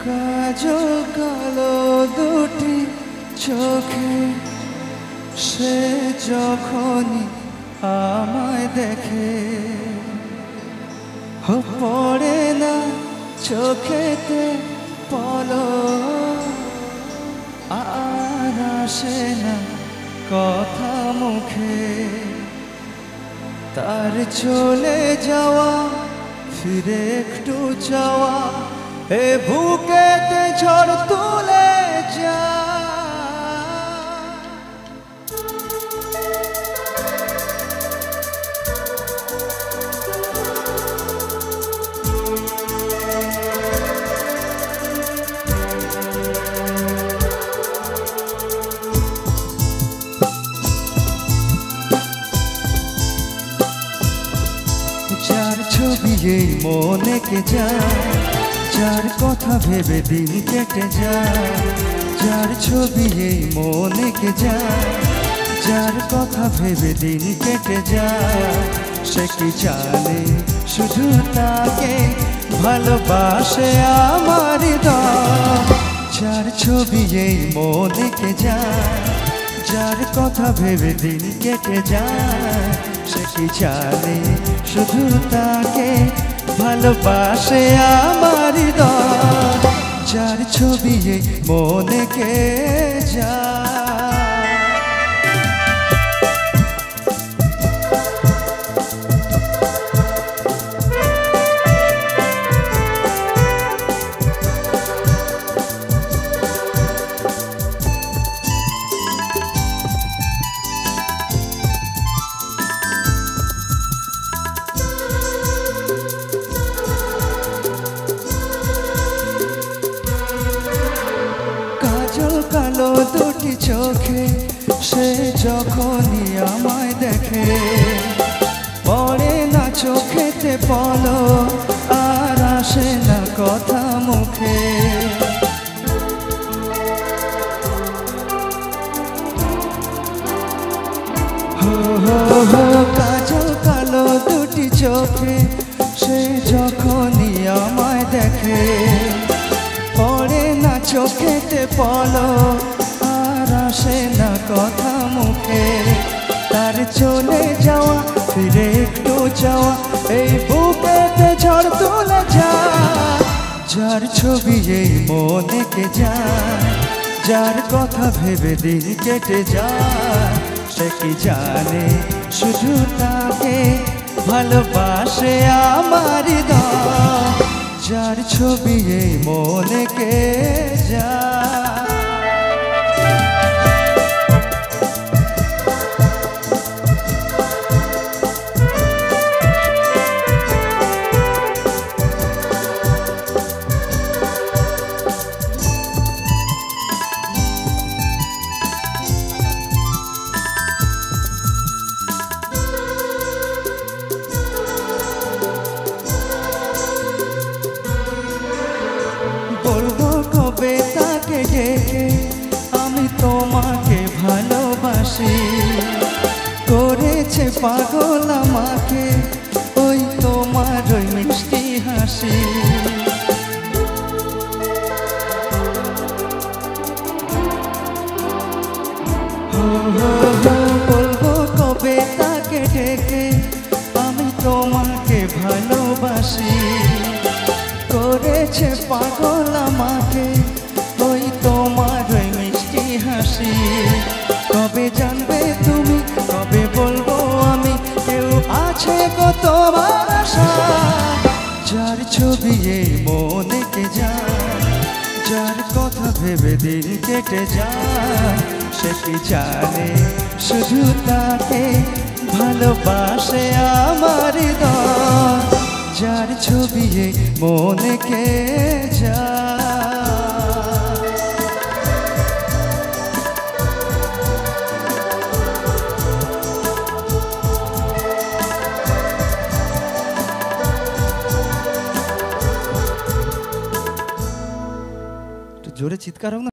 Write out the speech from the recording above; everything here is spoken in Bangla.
কাজল কালো দুটি চোখে সে যখনই আমায় দেখে পড়ে না চোখেতে পলক আর আসে না কথা মুখে তার চলে যাওয়া ফিরে একটু চাওয়া এ বুকেতে ঝড় তুলে যা যার ছবি এই মনে কে যায় যার কথা ভেবে দিন কেটে যায় যার ছবি এই মনে কে যায় যার কথা ভেবে দিন কেটে যায় সে কি জানে শুধু তাকে ভালোবাসে আমার হৃদয় যার ছবি এই মনে কে যায় যার কথা ভেবে দিন কেটে যায় সে কি জানে শুধু তাকে ভালোবাসে আমার হৃদয় যার ছবি মনে কে যায় কালো দুটি চোখে সে যখনই আমায় দেখে পড়ে না চোখেতে পলক আর আসে না কথা মুখে কাজল কালো দুটি চোখে সে যখনই আমায় দেখে পড়ে না চোখেতে পলক আর আসে না কথা মুখে তার চলে যাওয়া ফিরে একটু চাওয়া এই বুকেতে ঝড় তুলে যায় যার ছবি এই মনে কে যায় যার কথা ভেবে দিন কেটে যায় সে কি জানে শুধু তাকে ভালোবাসে আমার হৃদয় যার ছবি এই মনে কে যায় বলবো কবে তাকে ডেকে আমি তোমাকে ভালোবাসি করেছে পাগল আমাকে ওই তোমার ওই মিষ্টি হাসি বলবো কবে তাকে ডেকে আমি তোমাকে ভালোবাসি করেছে পাগল আমাকে ওই তোমার ওই মিষ্টি হাসি কবে জানবে তুমি কবে বলবো আমি কেউ আছে গো তোমার আশা যার ছবি এই মনে কে যায় যার কথা ভেবে দিন কেটে যায় সে কি জানে শুধু তাকে ভালোবাসে আমার হৃদয় যার ছবি মনে কে যায় জোরে চিৎকার হোক না।